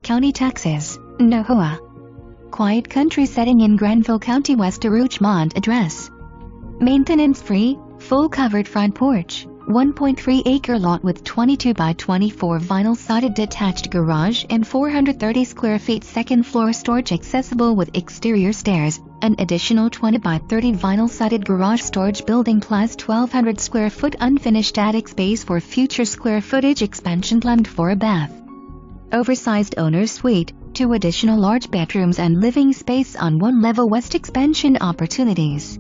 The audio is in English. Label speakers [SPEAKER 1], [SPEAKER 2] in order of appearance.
[SPEAKER 1] County, Texas, NOHOA. Quiet country setting in Granville County, west of Rougemont. Address: maintenance-free, full-covered front porch, 1.3-acre lot with 22 by 24 vinyl-sided detached garage and 430 square feet second-floor storage accessible with exterior stairs, an additional 20 by 30 vinyl-sided garage storage building plus 1,200 square foot unfinished attic space for future square footage expansion, plumbed for a bath. Oversized owner's suite, 2 additional large bedrooms and living space on one level, west expansion opportunities.